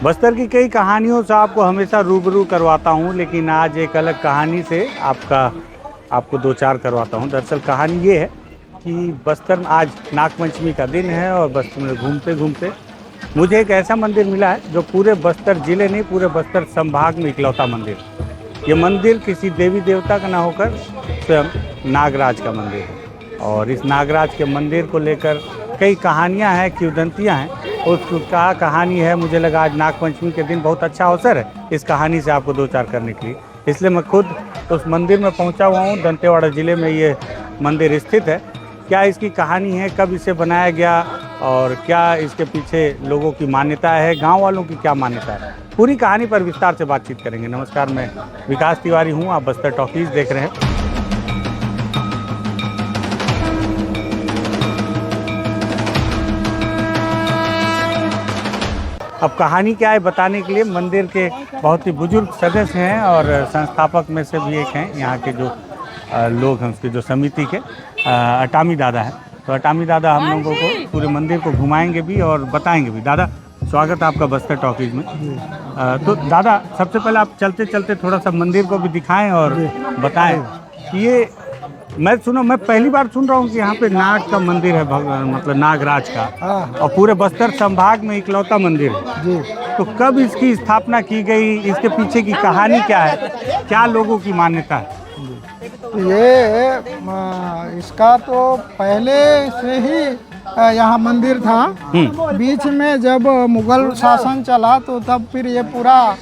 बस्तर की कई कहानियों से आपको हमेशा रूबरू करवाता हूं, लेकिन आज एक अलग कहानी से आपको दो चार करवाता हूं। दरअसल कहानी ये है कि बस्तर में आज नागपंचमी का दिन है और बस्तर में घूमते घूमते मुझे एक ऐसा मंदिर मिला है जो पूरे बस्तर जिले नहीं, पूरे बस्तर संभाग में इकलौता मंदिर। ये मंदिर किसी देवी देवता का ना होकर स्वयं नागराज का मंदिर है। और इस नागराज के मंदिर को लेकर कई कहानियां हैं, किंवदंतियां हैं। उसका कहानी है, मुझे लगा आज नागपंचमी के दिन बहुत अच्छा अवसर है इस कहानी से आपको दो चार करने के लिए, इसलिए मैं खुद उस मंदिर में पहुंचा हुआ हूं। दंतेवाड़ा ज़िले में ये मंदिर स्थित है। क्या इसकी कहानी है, कब इसे बनाया गया और क्या इसके पीछे लोगों की मान्यता है, गांव वालों की क्या मान्यता है, पूरी कहानी पर विस्तार से बातचीत करेंगे। नमस्कार, मैं विकास तिवारी हूँ, आप बस्तर टॉकीज़ देख रहे हैं। अब कहानी क्या है बताने के लिए मंदिर के बहुत ही बुजुर्ग सदस्य हैं और संस्थापक में से भी एक हैं यहाँ के जो लोग हैं, उसके जो समिति के अटामी दादा हैं। तो अटामी दादा हम लोगों को पूरे मंदिर को घुमाएंगे भी और बताएंगे भी। दादा, स्वागत है आपका बस्तर टॉकीज में। तो दादा, सबसे पहले आप चलते चलते थोड़ा सा मंदिर को भी दिखाएं और बताएं कि ये मैं पहली बार सुन रहा हूँ कि यहाँ पे नाग का मंदिर है, मतलब नागराज का, और पूरे बस्तर संभाग में इकलौता मंदिर है जी। तो कब इसकी स्थापना की गई, इसके पीछे की कहानी क्या है, क्या लोगों की मान्यता है? ये इसका तो पहले से ही यहाँ मंदिर था। बीच में जब मुगल शासन चला तो तब फिर ये पूरा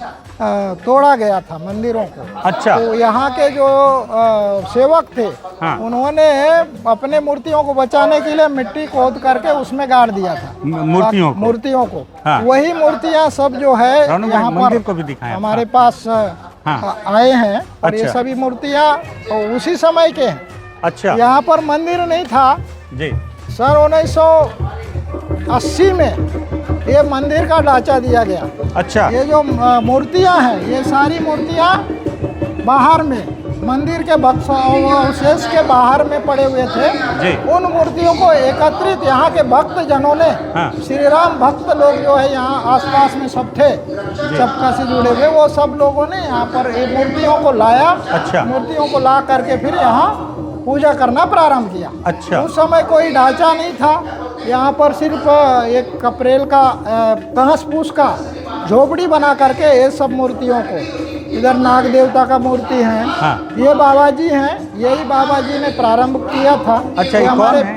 तोड़ा गया था मंदिरों को। अच्छा। तो यहाँ के जो सेवक थे, हाँ, उन्होंने अपने मूर्तियों को बचाने के लिए मिट्टी खोद करके उसमें गाड़ दिया था मूर्तियों को। हाँ। वही मूर्तियाँ सब जो है यहाँ पर को भी दिखाएं हमारे पास आए हैं। और ये सभी मूर्तियाँ उसी समय के हैं। अच्छा। यहाँ पर मंदिर नहीं था जी। सन 1980 में ये मंदिर का ढांचा दिया गया। अच्छा। ये जो मूर्तियाँ हैं, ये सारी मूर्तियाँ बाहर में मंदिर के अवशेष के बाहर में पड़े हुए थे जी। उन मूर्तियों को एकत्रित यहाँ के भक्त जनों ने, हाँ, श्री राम भक्त लोग जो है यहाँ आसपास में सब थे, सबका से जुड़े हुए, वो सब लोगों ने यहाँ पर ये मूर्तियों को लाया। अच्छा। मूर्तियों को ला करके फिर यहाँ पूजा करना प्रारंभ किया। अच्छा। उस समय कोई ढांचा नहीं था, यहाँ पर सिर्फ एक कपरेल का घास फूस का झोपड़ी बना करके ये सब मूर्तियों को, इधर नाग देवता का मूर्ति है। हाँ। ये बाबा जी हैं, यही बाबा जी ने प्रारंभ किया था। अच्छा।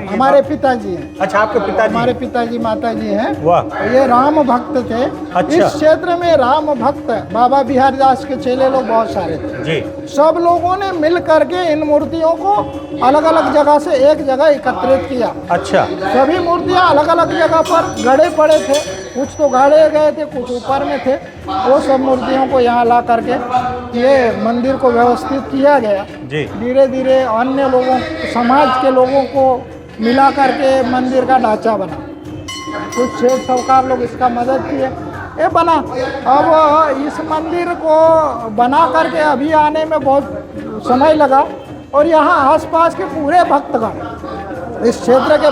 हमारे पिताजी हैं। अच्छा, आपके पिताजी? हमारे पिताजी माता जी हैं। वाह। ये राम भक्त थे। अच्छा। इस क्षेत्र में राम भक्त बाबा बिहारी दास के चेले लोग बहुत सारे थे जी। सब लोगों ने मिल करके इन मूर्तियों को अलग अलग जगह से एक जगह एकत्रित किया। अच्छा। सभी मूर्तियाँ अलग अलग जगह पर गड़े पड़े थे, कुछ तो गाड़े गए थे, कुछ ऊपर में थे। वो सब मूर्तियों को यहाँ ला करके ये मंदिर को व्यवस्थित किया गया जी। धीरे धीरे अन्य लोगों, समाज के लोगों को मिला करके मंदिर का ढांचा बना। कुछ सेठ साहूकार लोग इसका मदद किए, ये बना। अब इस मंदिर को बना करके अभी आने में बहुत समय लगा। और यहाँ आसपास के पूरे भक्तगण, इस क्षेत्र के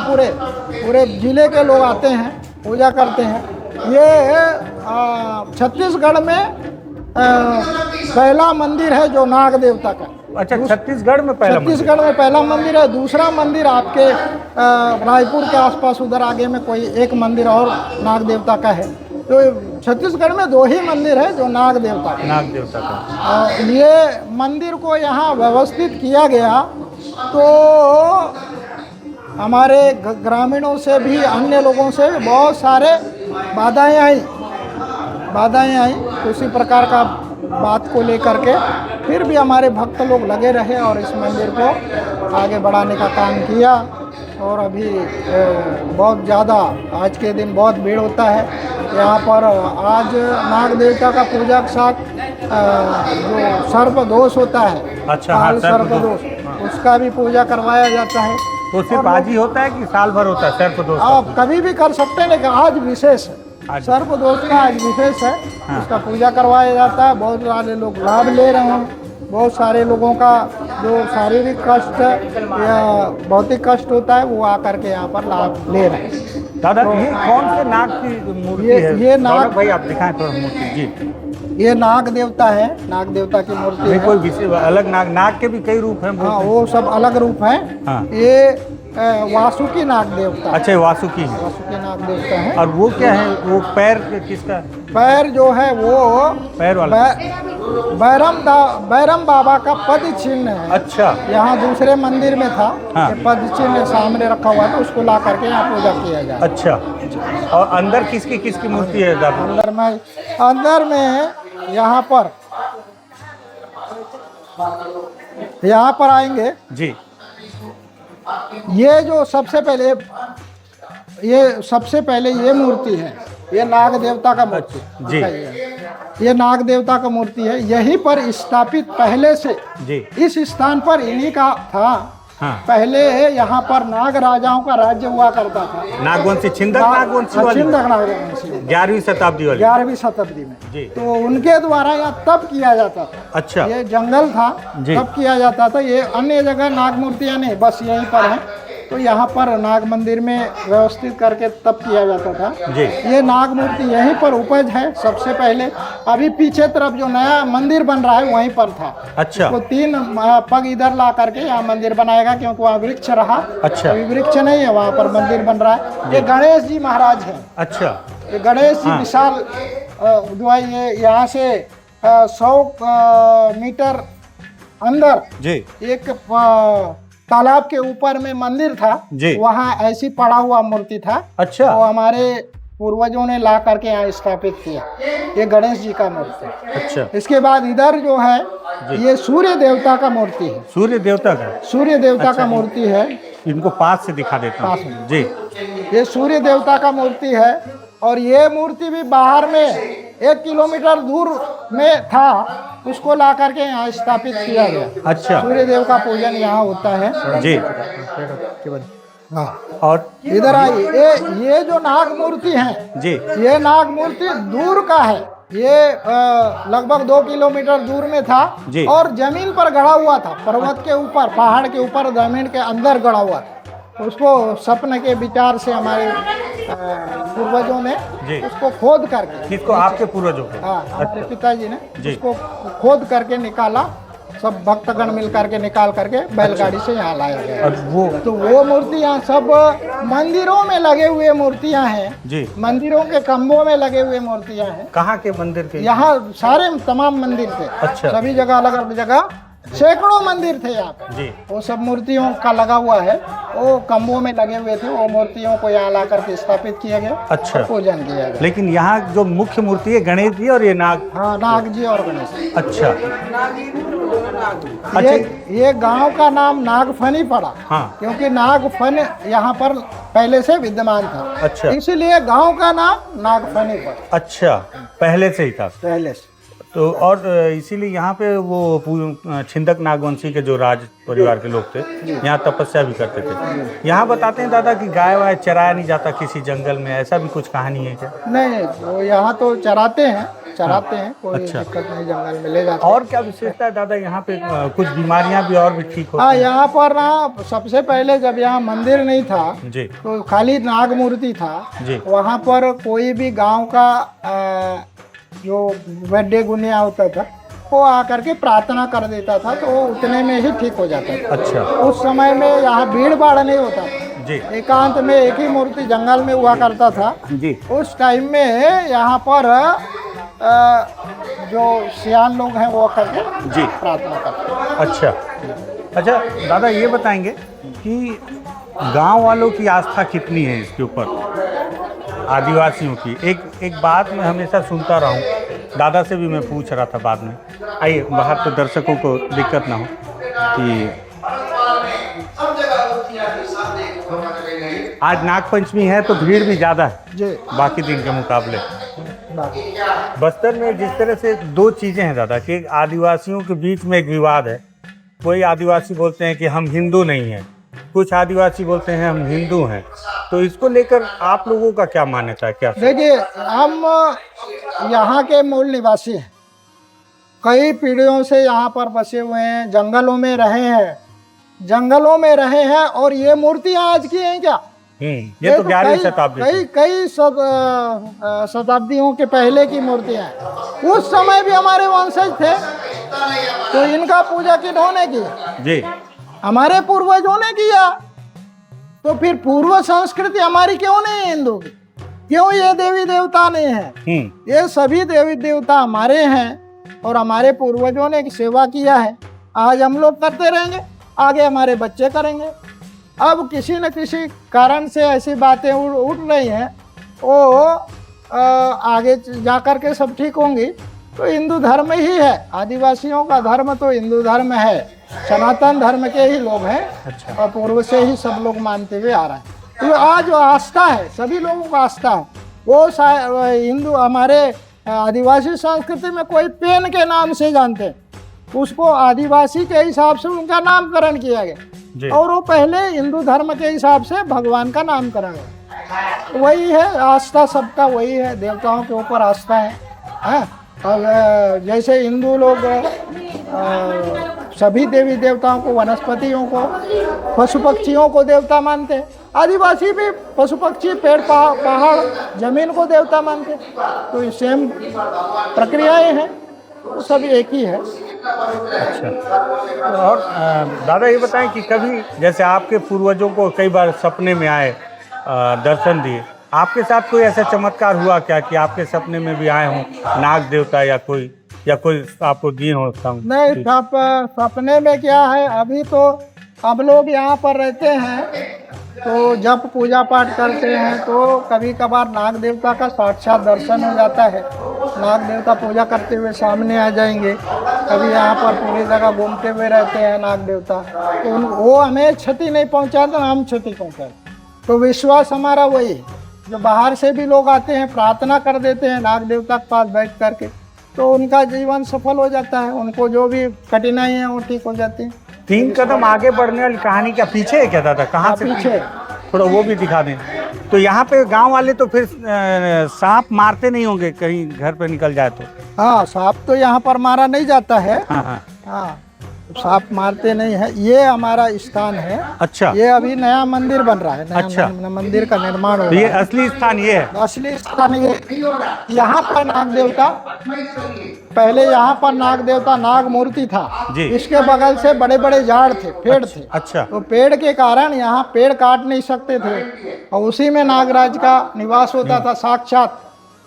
पूरे जिले के लोग आते हैं, पूजा करते हैं। ये छत्तीसगढ़ में पहला मंदिर है जो नाग देवता का। अच्छा, छत्तीसगढ़ में पहला मंदिर है। दूसरा मंदिर आपके रायपुर के आसपास उधर आगे में कोई एक मंदिर और नाग देवता का है। तो छत्तीसगढ़ में दो ही मंदिर है जो नाग देवता का। ये मंदिर को यहाँ व्यवस्थित किया गया तो हमारे ग्रामीणों से भी, अन्य लोगों से भी बहुत सारे बाधाएं आई उसी प्रकार का बात को लेकर के फिर भी हमारे भक्त लोग लगे रहे और इस मंदिर को आगे बढ़ाने का काम किया। और अभी बहुत ज़्यादा आज के दिन बहुत भीड़ होता है यहाँ पर। आज नाग देवता का पूजा के साथ जो सर्प दोष होता है, अच्छा, सर्प दोष, उसका भी पूजा करवाया जाता है। तो सिर्फ आज ही होता है कि साल भर होता है सर्प दोष? आप कभी भी कर सकते हैं, लेकिन आज विशेष है। सर्प दोष का आज विशेष है। हाँ। उसका पूजा करवाया जाता है। बहुत सारे लोग लाभ ले रहे हैं। बहुत सारे लोगों का जो शारीरिक कष्ट या भौतिक कष्ट होता है वो आकर के यहाँ पर लाभ ले रहे हैं। दादा ये कौन से नाग की मूर्ति है? ये नाग दौलत भाई आप दिखाएं थोड़ा मूर्ति जी। ये नाग देवता है, नाग देवता की मूर्ति ये है। कोई विशेष अलग नाग के भी कई रूप हैं? हाँ वो सब अलग रूप है। हाँ। ये वासुकी नाग देवता। अच्छा वासुकी है। वासुकी नाग देवता है। और वो क्या है? वो पैर किसका? पैर जो है वो पैर वाला बैरम बाबा का पद चिन्ह है। अच्छा। यहाँ दूसरे मंदिर में था। हाँ। ये पद चिन्ह सामने रखा हुआ था, उसको ला करके यहाँ पूजा किया जाए। अच्छा। और अंदर किसकी मूर्ति है दादा? अंदर में यहाँ पर आएंगे जी। ये जो सबसे पहले ये मूर्ति है, ये नाग देवता का मूर्ति जी। ये नाग देवता का मूर्ति है। यहीं पर स्थापित पहले से जी। इस स्थान पर इन्हीं का था। हाँ। पहले यहाँ पर नाग राजाओं का राज्य हुआ करता था। नागवंशी छिंदक नागवंशी वाली? छिंदक नागवंशी 11वीं शताब्दी वाली। 11वीं शताब्दी में जी। तो उनके द्वारा यहाँ तब किया जाता था। अच्छा। ये जंगल था जी। तब किया जाता था। ये अन्य जगह नाग मूर्तियाँ नहीं, बस यहीं पर है। तो यहाँ पर नाग मंदिर में व्यवस्थित करके तब किया जाता था। जी। ये नाग मूर्ति यहीं पर उपज है सबसे पहले। अभी पीछे तरफ जो नया मंदिर बन रहा है वहीं पर था। अच्छा। तो 3 पग इधर ला करके यहाँ मंदिर बनाएगा, क्योंकि वहाँ वृक्ष रहा। अच्छा। अभी वृक्ष नहीं है, वहाँ पर मंदिर बन रहा है। ये गणेश जी महाराज है। अच्छा। ये गणेश जी हाँ। विशाल जो है, ये यहाँ से 100 मीटर अंदर जी। एक तालाब के ऊपर में मंदिर था जी। वहाँ ऐसी पड़ा हुआ मूर्ति था। अच्छा। तो हमारे पूर्वजों ने ला करके यहाँ स्थापित किया। ये गणेश जी का मूर्ति। अच्छा। इसके बाद इधर जो है ये सूर्य देवता का मूर्ति है। सूर्य देवता का? सूर्य देवता अच्छा। का मूर्ति है। इनको पास से दिखा देता पास हूँ में। जी। ये सूर्य देवता का मूर्ति है। और ये मूर्ति भी बाहर में 1 किलोमीटर दूर में था, उसको ला करके यहाँ स्थापित किया गया। अच्छा। सूर्य देव का पूजन यहाँ होता है जी। हाँ। और इधर आइए, ये जो नाग मूर्ति है जी। ये नाग मूर्ति दूर का है। ये लगभग 2 किलोमीटर दूर में था जी। और जमीन पर गड़ा हुआ था, पर्वत के ऊपर, पहाड़ के ऊपर, जमीन के अंदर गड़ा हुआ था। उसको सपने के विचार से हमारे पूर्वजों ने जी। उसको खोद करके, किसको? आपके पूर्वजों को? हाँ, हमारे पिताजी ने जी। उसको खोद करके निकाला। सब भक्तगण मिल करके निकाल करके बैलगाड़ी से यहाँ लाया गया। और वो मूर्तियाँ सब मंदिरों में लगे हुए मूर्तियाँ हैं जी। मंदिरों के खम्भों में लगे हुए मूर्तियाँ हैं। कहाँ के मंदिर के? यहाँ सारे तमाम मंदिर थे। अच्छा। सभी जगह अलग अलग जगह सैकड़ों मंदिर थे यहाँ पे। जी। वो सब मूर्तियों का लगा हुआ है, वो खम्भों में लगे हुए थे। वो मूर्तियों को यहाँ ला करके स्थापित किया गया। अच्छा। पूजन किया गया। लेकिन यहाँ जो मुख्य मूर्ति है गणेश जी और ये नाग? हाँ, नाग जी और गणेश जी। अच्छा। ये गांव का नाम नागफनी पड़ा। हाँ। क्योंकि नागफन यहाँ पर पहले से विद्यमान था। अच्छा। इसलिए गांव का नाम नागफनी पड़ा। अच्छा, पहले से ही था? पहले से। तो और इसीलिए यहाँ पे वो छिंदक नागवंशी के जो राज परिवार के लोग थे यहाँ तपस्या भी करते थे। यहाँ बताते हैं दादा कि गाय वाय चराया नहीं जाता किसी जंगल में, ऐसा भी कुछ कहानी है क्या? नहीं, वो यहाँ तो चराते हैं कोई अच्छा। दिक्कत नहीं, जंगल में ले जाते हैं। और क्या विशेषता है दादा यहाँ पे? कुछ बीमारियाँ भी और भी ठीक होती हाँ, हैं? यहाँ पर ना सबसे पहले जब यहाँ मंदिर नहीं था जी। तो खाली नाग मूर्ति था जी। वहाँ पर कोई भी गांव का जो बर्थडे गुनिया होता था वो आकर के प्रार्थना कर देता था, तो वो उतने में ही ठीक हो जाता था। अच्छा। उस समय में यहाँ भीड़ भाड़ नहीं होता था जी। एकांत में एक ही मूर्ति जंगल में हुआ करता था जी। उस टाइम में यहाँ पर जो सियान लोग हैं वो करके जी प्रार्थना करते। अच्छा अच्छा दादा ये बताएंगे कि गांव वालों की आस्था कितनी है इसके ऊपर, आदिवासियों की? एक बात मैं हमेशा सुनता रहा हूँ, दादा से भी मैं पूछ रहा था बाद में। आइए बाहर तो दर्शकों को दिक्कत ना हो कि आज नागपंचमी है तो भीड़ भी ज़्यादा है जी बाकी दिन के मुकाबले। बस्तर में जिस तरह से दो चीज़ें हैं दादा कि आदिवासियों के बीच में एक विवाद है। कोई आदिवासी बोलते हैं कि हम हिंदू नहीं हैं, कुछ आदिवासी बोलते हैं हम हिंदू हैं। तो इसको लेकर आप लोगों का क्या मान्यता है? क्या देखिए, हम यहाँ के मूल निवासी हैं, कई पीढ़ियों से यहाँ पर बसे हुए हैं, जंगलों में रहे हैं और ये मूर्तियाँ आज की हैं क्या? ये तो 11वीं शताब्दी कई शताब्दियों के पहले की मूर्तियां हैं। उस समय भी हमारे वंशज थे, तो इनका पूजा किन्होंने की? जी, हमारे पूर्वजों ने किया। तो फिर पूर्व संस्कृति हमारी क्यों नहीं है हिंदू की? क्यों ये देवी देवता नहीं है? ये सभी देवी देवता हमारे हैं और हमारे पूर्वजों ने सेवा किया है। आज हम लोग करते रहेंगे, आगे हमारे बच्चे करेंगे। अब किसी न किसी कारण से ऐसी बातें उठ रही हैं, वो आगे जा कर के सब ठीक होंगी। तो हिंदू धर्म ही है, आदिवासियों का धर्म तो हिंदू धर्म है, सनातन धर्म के ही लोग हैं। अच्छा। और पूर्व से ही सब लोग मानते हुए आ रहे हैं। तो आज जो आस्था है, सभी लोगों को आस्था है, वो हिंदू हमारे आदिवासी संस्कृति में कोई पेन के नाम से जानते हैं, उसको आदिवासी के हिसाब से उनका नामकरण किया गया, और वो पहले हिंदू धर्म के हिसाब से भगवान का नामकरण है। वही है आस्था, सबका वही है, देवताओं के ऊपर आस्था है। और जैसे हिंदू लोग सभी देवी देवताओं को, वनस्पतियों को, पशु पक्षियों को देवता मानते हैं, आदिवासी भी पशु पक्षी, पेड़ पहाड़, जमीन को देवता मानते हैं। तो ये सेम प्रक्रियाएं हैं, तो सब एक ही है। अच्छा। और दादा ये बताएं कि कभी जैसे आपके पूर्वजों को कई बार सपने में आए, दर्शन दिए, आपके साथ कोई ऐसा चमत्कार हुआ क्या कि आपके सपने में भी आए हों नाग देवता या कोई आपको दिए हो? नहीं, सपने में क्या है, अभी तो हम लोग यहाँ पर रहते हैं, तो जब पूजा पाठ करते हैं तो कभी कभार नाग देवता का साक्षात दर्शन हो जाता है। नाग देवता पूजा करते हुए सामने आ जाएंगे। कभी यहाँ पर पूरी जगह घूमते हुए रहते हैं नाग देवता, तो वो हमें क्षति नहीं पहुँचाते, हम क्षति पहुँचाते। तो विश्वास हमारा वही, जो बाहर से भी लोग आते हैं, प्रार्थना कर देते हैं नाग देवता के पास बैठ करके, तो उनका जीवन सफल हो जाता है, उनको जो भी कठिनाई है वो ठीक हो जाती है। 3 कदम आगे बढ़ने वाली कहानी क्या पीछे है क्या दादा? कहाँ से पीछे? थोड़ा वो भी दिखा दें। तो यहाँ पे गांव वाले तो फिर सांप मारते नहीं होंगे कहीं घर पे निकल जाए तो? हाँ, सांप तो यहाँ पर मारा नहीं जाता है। हाँ, सांप मारते नहीं है। ये हमारा स्थान है। अच्छा। ये अभी नया मंदिर बन रहा है, नया अच्छा। मंदिर का निर्माण हो रहा है। ये असली स्थान ये है? असली स्थान ये। यहाँ पर नाग देवता, पहले यहाँ पर नाग देवता नाग मूर्ति था जी। इसके बगल से बड़े बड़े झाड़ थे, पेड़ थे। अच्छा। तो पेड़ के कारण यहाँ पेड़ काट नहीं सकते थे, और उसी में नागराज का निवास होता था साक्षात,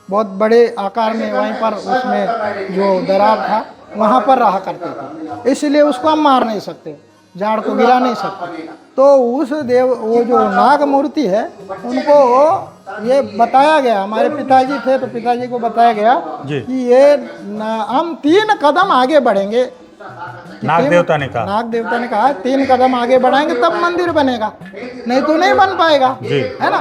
बहुत बड़े आकार में। वहीं पर उसमें जो दरार था वहाँ पर रहा करते थे, इसलिए उसको हम मार नहीं सकते, झाड़ को गिरा नहीं सकते। तो उस वो जो नाग मूर्ति है, उनको ये बताया गया, हमारे पिताजी थे तो पिताजी को बताया गया कि ये हम 3 कदम आगे बढ़ेंगे। नाग देवता ने कहा? नाग देवता ने कहा 3 कदम आगे बढ़ाएंगे तब मंदिर बनेगा, नहीं तो नहीं बन पाएगा, है ना?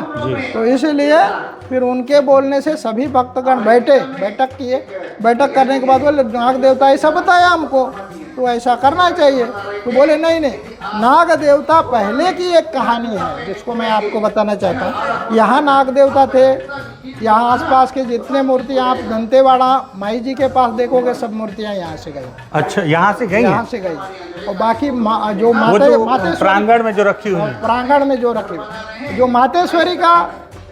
तो इसलिए फिर उनके बोलने से सभी भक्तगण बैठक किए। बैठक करने के बाद बोले नाग देवता ऐसा बताया हमको, तो ऐसा करना चाहिए। तो बोले नहीं, नाग देवता पहले की एक कहानी है जिसको मैं आपको बताना चाहता हूँ। यहाँ नाग देवता थे, यहाँ आसपास के जितने मूर्तियाँ आप दंतेवाड़ा माई जी के पास देखोगे, सब मूर्तियाँ यहाँ से गई। अच्छा, यहाँ से गई? यहाँ से गई। और बाकी जो प्रांगण में जो रखी हुई, प्रांगण में जो रखी हुई, जो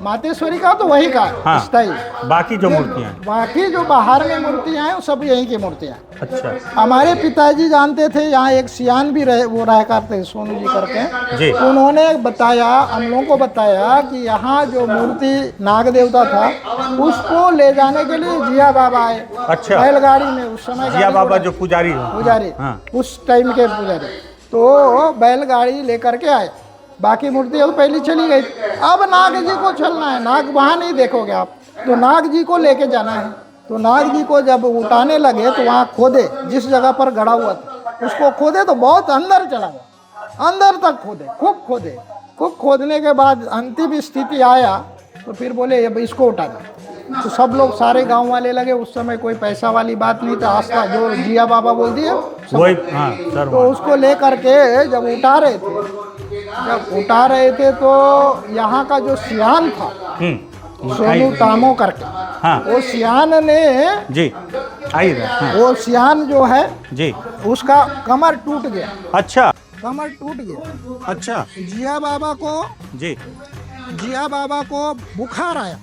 मातेश्वरी का तो वही का स्थायी। बाकी जो मूर्तियाँ, बाकी जो बाहर में मूर्तियाँ हैं वो सब यहीं की मूर्तियाँ। अच्छा। हमारे पिताजी जानते थे, यहाँ एक सियान भी रहा करते हैं, सोनू जी करके जी। उन्होंने बताया, हम लोगों को बताया कि यहाँ जो मूर्ति नाग देवता था उसको ले जाने के लिए जिया बाबा आए। अच्छा। बैलगाड़ी में, उस समय जिया बाबा जो पुजारी उस टाइम के पुजारी, तो बैलगाड़ी लेकर के आए। बाकी मूर्तियाँ तो पहले चली गई। अब नाग जी को चलना है, नाग वहाँ नहीं देखोगे आप, तो नाग जी को लेके जाना है। तो नाग जी को जब उठाने लगे तो वहाँ खोदे, जिस जगह पर गड़ा हुआ था उसको खोदे, तो बहुत अंदर चला गया, अंदर तक खोदे, खूब खोदने के बाद अंतिम स्थिति आया, तो फिर बोले अब इसको उठा दो। तो सब लोग, सारे गांव वाले लगे। उस समय कोई पैसा वाली बात नहीं था, आस्था जो जिया बाबा बोल दिए वही। तो उसको ले करके जब उठा रहे थे तो यहाँ का जो सियान था, सोनू तामो करके, वो सियान ने जी वो सियान जो है जी, उसका कमर टूट गया। अच्छा, कमर टूट गया। अच्छा। जिया बाबा को जी जिया बाबा को बुखार आया,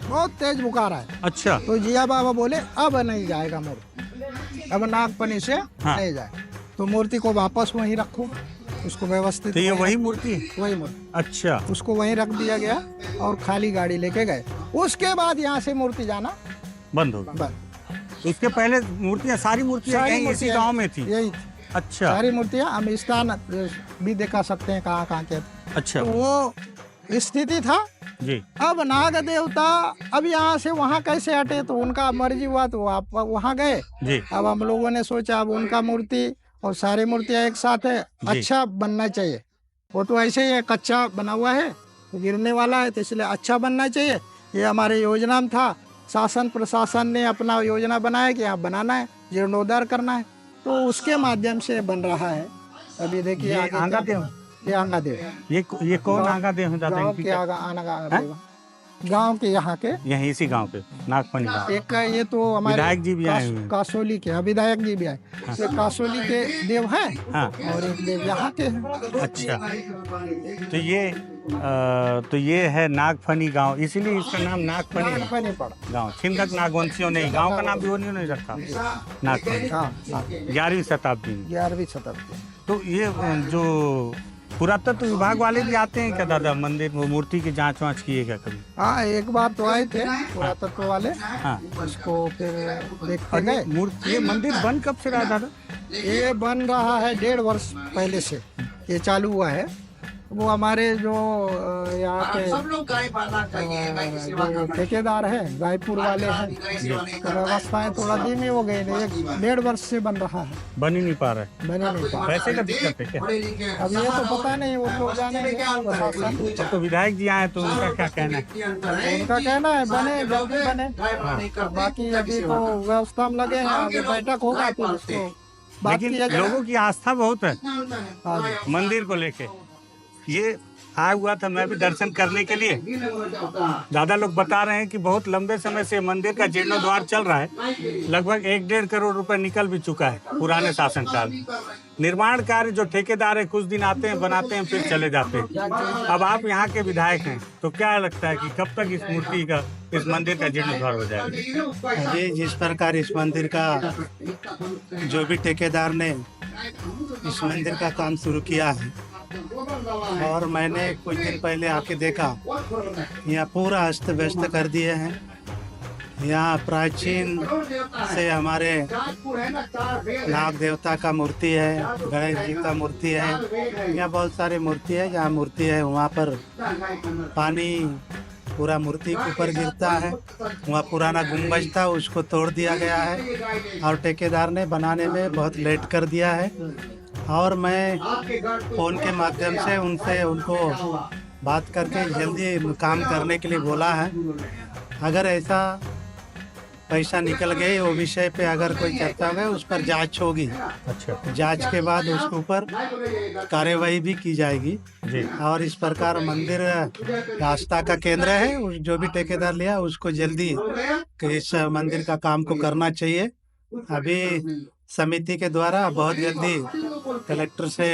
बहुत तेज बुखार आया। अच्छा। तो जिया बाबा बोले अब नहीं जाएगा मूर्ति, अब नागफनी से नहीं जाए, तो मूर्ति को वापस वहीं रखो, उसको व्यवस्थित। तो ये वही मूर्ति है? वही मूर्ति। अच्छा। उसको वहीं रख दिया गया और खाली गाड़ी लेके गए। उसके बाद यहाँ से मूर्ति जाना बंद हो गया। बंद। इसके पहले मूर्तियाँ, सारी मूर्तियाँ यहीं इसी गांव में थी? यही थी। अच्छा। सारी मूर्तियाँ हम स्थान भी दिखा सकते हैं कहाँ कहाँ के। अच्छा। तो वो स्थिति था जी। अब नाग देवता अब यहाँ से वहाँ कैसे हटे, तो उनका मर्जी हुआ तो आप वहाँ गए जी। अब हम लोगों ने सोचा अब उनका मूर्ति और सारी मूर्तियाँ एक साथ है, अच्छा बनना चाहिए। वो तो ऐसे ही है, कच्चा बना हुआ है, तो गिरने वाला है, तो इसलिए अच्छा बनना चाहिए। ये हमारे योजना में था। शासन प्रशासन ने अपना योजना बनाया कि यहाँ बनाना है, जीर्णोद्धार करना है, तो उसके माध्यम से बन रहा है। अभी देखिए ये आंगा देव, ये आंगा देव, ये कौन आंगा देव है दादा? गाँव के गाँव के यहाँ के, यहीं इसी गांव पे नागफनी गांव। एक ये तो हमारे विधायक जी भी आए हुए हैं। कासोली के विधायक जी भी आए। एक कासोली के देव हैं हाँ। और एक देव यहाँ के हैं। अच्छा। तो ये है नागफनी गांव, इसीलिए इसका नाम नागफनी पड़ा गांव। छिंदक नागवंशियों ने गांव का नाम भी उन्होंने नहीं रखा, नागफनी। हाँ, 11वीं शताब्दी में। 11वीं शताब्दी। तो ये जो पुरातत्व विभाग वाले भी आते हैं क्या दादा मंदिर, वो मूर्ति की जांच वाँच किए क्या कभी? हाँ, एक बार तो आए थे पुरातत्व वाले। हाँ। उसको फिर देखते गए। मूर्ति, ये मंदिर बन कब से रहा दादा? ये बन रहा है 1.5 वर्ष पहले से ये चालू हुआ है। वो हमारे जो यहाँ के जो ठेकेदार हैं, रायपुर वाले हैं, तो व्यवस्थाएं थोड़ा धीमी हो गई। 1.5 वर्ष से बन रहा है, बन ही नहीं पा रहा है। बने नहीं पा। पैसे का दिक्कत है क्या? अब ये तो पता नहीं, वो लोग जानेंगे प्रशासन। तो विधायक जी आए तो उनका क्या कहना है? उनका कहना है बने, जल्दी बने। बाकी अभी तो व्यवस्था में लगे हैं, अभी बैठक होगा तो उसको बात लेकिन किया जाएगा। लोगों की आस्था बहुत है हाँ जी। मंदिर को लेके। ये आया हुआ था मैं भी दर्शन करने के लिए। दादा लोग बता रहे हैं कि बहुत लंबे समय से मंदिर का जीर्णोद्धार चल रहा है। लगभग 1-1.5 करोड़ रुपए निकल भी चुका है पुराने शासनकाल में। निर्माण कार्य जो ठेकेदार है कुछ दिन आते हैं, बनाते हैं, फिर चले जाते हैं। अब आप यहाँ के विधायक हैं तो क्या लगता है कि कब तक इस मूर्ति का, इस मंदिर का जीर्णोद्धार हो जाएगा? जी, जिस प्रकार इस मंदिर का जो भी ठेकेदार ने इस मंदिर का काम शुरू किया है, और मैंने कुछ दिन पहले आके देखा, यहाँ पूरा अस्त व्यस्त कर दिए हैं। यहाँ प्राचीन से हमारे नाग देवता का मूर्ति है, गणेश जी का मूर्ति है, यहाँ बहुत सारी मूर्ति है। जहाँ मूर्ति है वहाँ पर पानी पूरा मूर्ति के ऊपर गिरता है। वहाँ पुराना गुंबज था, उसको तोड़ दिया गया है और ठेकेदार ने बनाने में बहुत लेट कर दिया है। और मैं फ़ोन के माध्यम से उनसे उनको बात करके जल्दी काम करने के लिए बोला है। अगर ऐसा पैसा निकल गए वो विषय पे अगर कोई चर्चा हो गई, उस पर जांच होगी। अच्छा। जांच के बाद उसके ऊपर कार्यवाही भी की जाएगी जी। और इस प्रकार मंदिर आस्था का केंद्र है। जो भी ठेकेदार लिया उसको जल्दी इस मंदिर का काम को करना चाहिए। अभी समिति के द्वारा बहुत जल्दी कलेक्टर से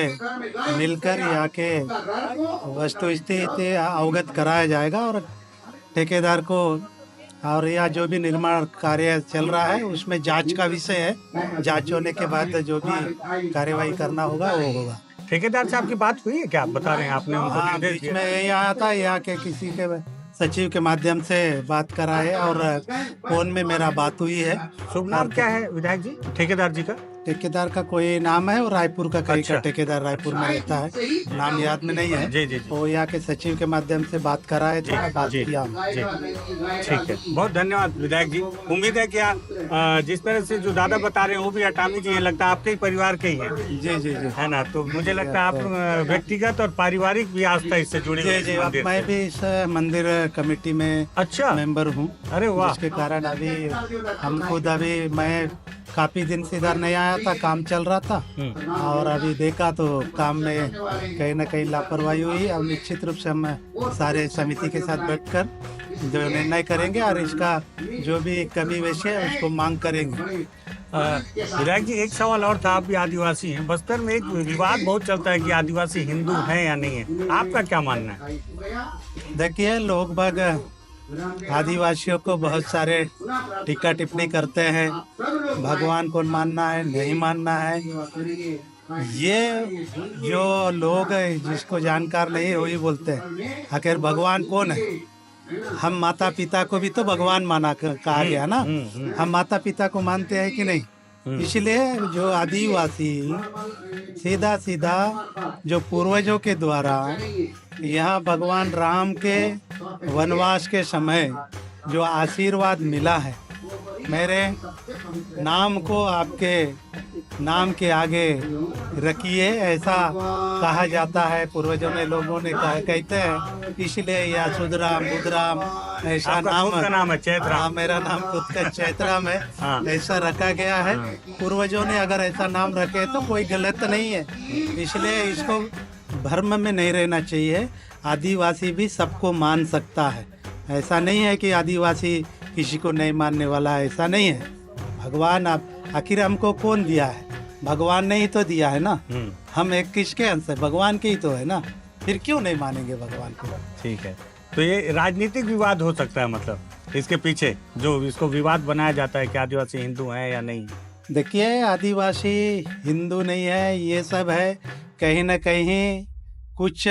मिलकर यहाँ के वस्तु स्थिति अवगत कराया जाएगा और ठेकेदार को, और यह जो भी निर्माण कार्य चल रहा है उसमें जांच का विषय है। जांच होने के बाद जो भी कार्यवाही करना होगा वो होगा। ठेकेदार से आपकी बात हुई है क्या? आप बता रहे हैं आपने उनको हाँ, निर्देश बीच दिया? में यही आया था, यहाँ के किसी के सचिव के माध्यम से बात करा है और फोन में मेरा बात हुई है। शुभ नाम क्या है विधायक जी ठेकेदार जी का? ठेकेदार का कोई नाम है और रायपुर का कहीं अच्छा। का ठेकेदार रायपुर में रहता है, नाम याद में नहीं है। जी जी जी। वो यहाँ के सचिव के माध्यम से बात कराए थे, बात जी, किया। जी। ठीक है, बहुत धन्यवाद विधायक जी। उम्मीद है कि जिस तरह से जो दादा बता रहे हैं वो भी अटामी जी हैं, लगता है आपके ही परिवार के ही हैं। जी जी जी, है ना? तो मुझे लगता है आप व्यक्तिगत और पारिवारिक भी आस्था इससे जुड़े हुए जी जी। हैं अब मंदिर मैं से। भी इस मंदिर कमेटी में अच्छा। मेंबर हूँ। अरे वाह। जिसके कारण अभी हम खुद, अभी मैं काफी दिन से इधर नहीं आया था, काम चल रहा था और अभी देखा तो काम में कहीं ना कहीं लापरवाही हुई। अब निश्चित रूप से हम सारे समिति के साथ बैठकर जो निर्णय करेंगे और इसका जो भी कमी वैसे है उसको मांग करेंगे। विधायक जी, एक सवाल और था, आप भी आदिवासी हैं। बस्तर में एक विवाद बहुत चलता है कि आदिवासी हिंदू हैं या नहीं है, आपका क्या मानना है? देखिए, लोग बाग आदिवासियों को बहुत सारे टीका टिप्पणी करते हैं, भगवान को मानना है नहीं मानना है। ये जो लोग जिसको जानकार नहीं है वही बोलते हैं। आखिर भगवान कौन है? हम माता पिता को भी तो भगवान कहा गया ना। हम माता पिता को मानते हैं कि नहीं? इसलिए जो आदिवासी सीधा सीधा जो पूर्वजों के द्वारा यहाँ भगवान राम के वनवास के समय जो आशीर्वाद मिला है, मेरे नाम को आपके नाम के आगे रखिए, ऐसा कहा जाता है। पूर्वजों ने लोगों ने कहते हैं, इसलिए या सुधराम बुधराम ऐसा नाम है चैतराम। हाँ, मेरा नाम खुद का चैतराम है। हाँ। ऐसा रखा गया है। पूर्वजों ने अगर ऐसा नाम रखे तो कोई गलत नहीं है। इसलिए इसको भ्रम में नहीं रहना चाहिए। आदिवासी भी सबको मान सकता है। ऐसा नहीं है कि आदिवासी किसी को नहीं मानने वाला, ऐसा नहीं है। भगवान आखिर हमको कौन दिया है? भगवान ने ही तो दिया है ना। हम एक किसके अंश है? भगवान के ही तो है ना। फिर क्यों नहीं मानेंगे भगवान को? ठीक है, तो ये राजनीतिक विवाद हो सकता है, मतलब इसके पीछे जो इसको विवाद बनाया जाता है कि आदिवासी हिंदू हैं या नहीं। देखिए, आदिवासी हिंदू नहीं है, ये सब है कहीं ना कहीं कुछ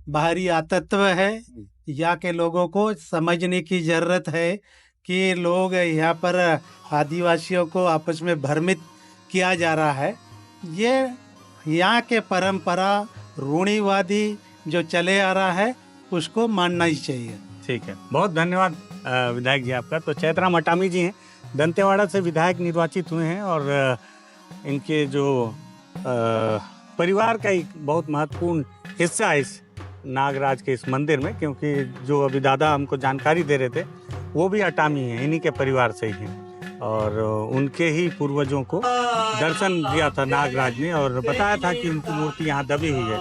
बाहरी आतत्व है। यहाँ के लोगों को समझने की जरूरत है कि लोग यहाँ पर आदिवासियों को आपस में भ्रमित किया जा रहा है। ये यहाँ के परंपरा रूढ़िवादी जो चले आ रहा है उसको मानना ही चाहिए। ठीक है, बहुत धन्यवाद विधायक जी आपका। तो चैतराम अटामी जी हैं, दंतेवाड़ा से विधायक निर्वाचित हुए हैं और इनके जो परिवार का एक बहुत महत्वपूर्ण हिस्सा है इस नागराज के इस मंदिर में, क्योंकि जो अभी दादा हमको जानकारी दे रहे थे वो भी अटामी हैं, इन्हीं के परिवार से ही हैं और उनके ही पूर्वजों को दर्शन दिया था नागराज ने और बताया था कि उनकी मूर्ति यहाँ दबी हुई है।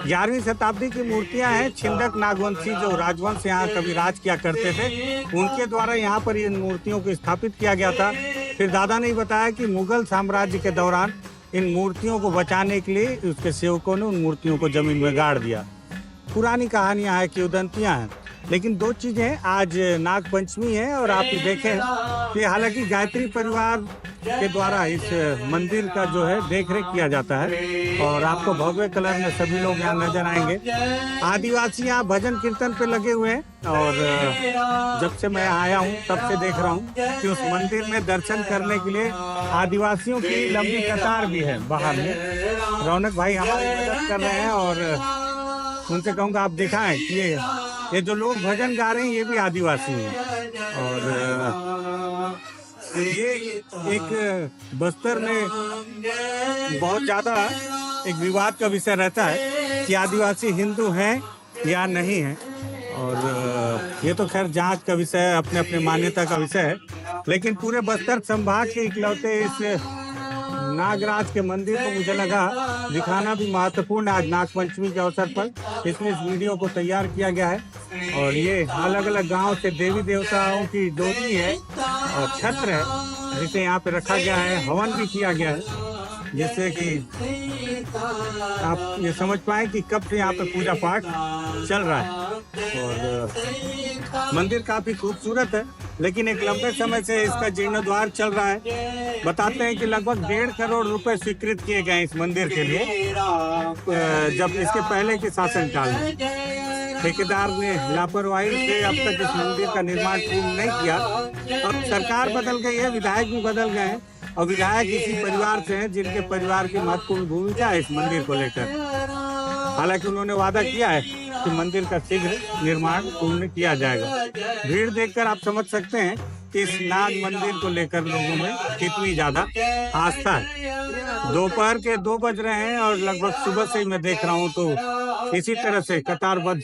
11वीं शताब्दी की मूर्तियाँ हैं। छिंदक नागवंशी जो राजवंश यहाँ कभी राज किया करते थे, उनके द्वारा यहाँ पर इन मूर्तियों को स्थापित किया गया था। फिर दादा ने बताया कि मुगल साम्राज्य के दौरान इन मूर्तियों को बचाने के लिए उसके सेवकों ने उन मूर्तियों को जमीन में गाड़ दिया। पुरानी कहानियाँ हैं, किंवदंतियाँ हैं। लेकिन दो चीज़ें हैं, आज नाग पंचमी है और आप देखें कि हालांकि गायत्री परिवार के द्वारा इस मंदिर का जो है देख रेख किया जाता है और आपको भव्य कलर में सभी लोग यहाँ नजर आएंगे। आदिवासी यहाँ भजन कीर्तन पे लगे हुए हैं और जब से मैं आया हूँ तब से देख रहा हूँ कि उस मंदिर में दर्शन करने के लिए आदिवासियों की लंबी कतार भी है बाहर में। रौनक भाई हमारी मदद कर रहे हैं और उनसे कहूँगा आप दिखाएं कि ये जो लोग भजन गा रहे हैं ये भी आदिवासी हैं और ये एक बस्तर में बहुत ज़्यादा एक विवाद का विषय रहता है कि आदिवासी हिंदू हैं या नहीं हैं और ये तो खैर जांच का विषय है, अपने अपने मान्यता का विषय है। लेकिन पूरे बस्तर संभाग के इकलौते इस नागराज के मंदिर को मुझे लगा दिखाना भी महत्वपूर्ण है। आज नाग पंचमी के अवसर पर इसमें इस वीडियो को तैयार किया गया है और ये अलग अलग गांव से देवी देवताओं की ज्योति है और छत्र है जिसे यहाँ पे रखा गया है। हवन भी किया गया है जिससे कि आप ये समझ पाए कि कब से यहाँ पे पूजा पाठ चल रहा है। और मंदिर काफी खूबसूरत है लेकिन एक लंबे समय से इसका जीर्णोद्धार चल रहा है। बताते हैं कि लगभग 1.5 करोड़ रुपए स्वीकृत किए गए इस मंदिर के लिए जब इसके पहले के शासनकाल में। ठेकेदार ने लापरवाही से अब तक इस मंदिर का निर्माण पूर्ण नहीं किया। अब सरकार बदल गई है, विधायक भी बदल गए हैं और विधायक इसी परिवार से हैं जिनके परिवार की महत्वपूर्ण भूमिका है इस मंदिर को लेकर। हालांकि उन्होंने वादा किया है कि मंदिर का शीघ्र निर्माण पूर्ण किया जाएगा। भीड़ देखकर आप समझ सकते हैं कि इस नाग मंदिर को लेकर लोगों में कितनी ज्यादा आस्था है। दोपहर के 2 बज रहे हैं और लगभग सुबह से ही मैं देख रहा हूँ तो इसी तरह से कतारबद्ध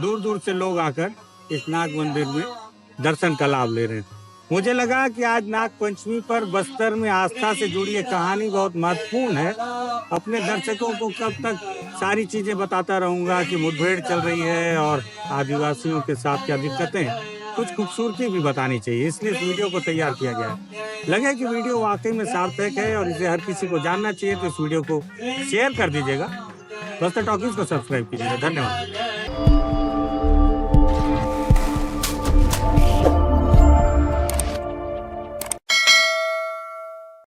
दूर दूर से लोग आकर इस नाग मंदिर में दर्शन का लाभ ले रहे हैं। मुझे लगा कि आज नाग पंचमी पर बस्तर में आस्था से जुड़ी एक कहानी बहुत महत्वपूर्ण है। अपने दर्शकों को कब तक सारी चीजें बताता रहूंगा कि मुठभेड़ चल रही है और आदिवासियों के साथ क्या दिक्कतें हैं। कुछ खूबसूरती भी बतानी चाहिए, इसलिए इस वीडियो को तैयार किया गया है। लगे कि वीडियो वाकई में सार्थक है और इसे हर किसी को जानना चाहिए तो इस वीडियो को शेयर कर दीजिएगा। बस्तर टॉकीज को सब्सक्राइब कीजिएगा। धन्यवाद।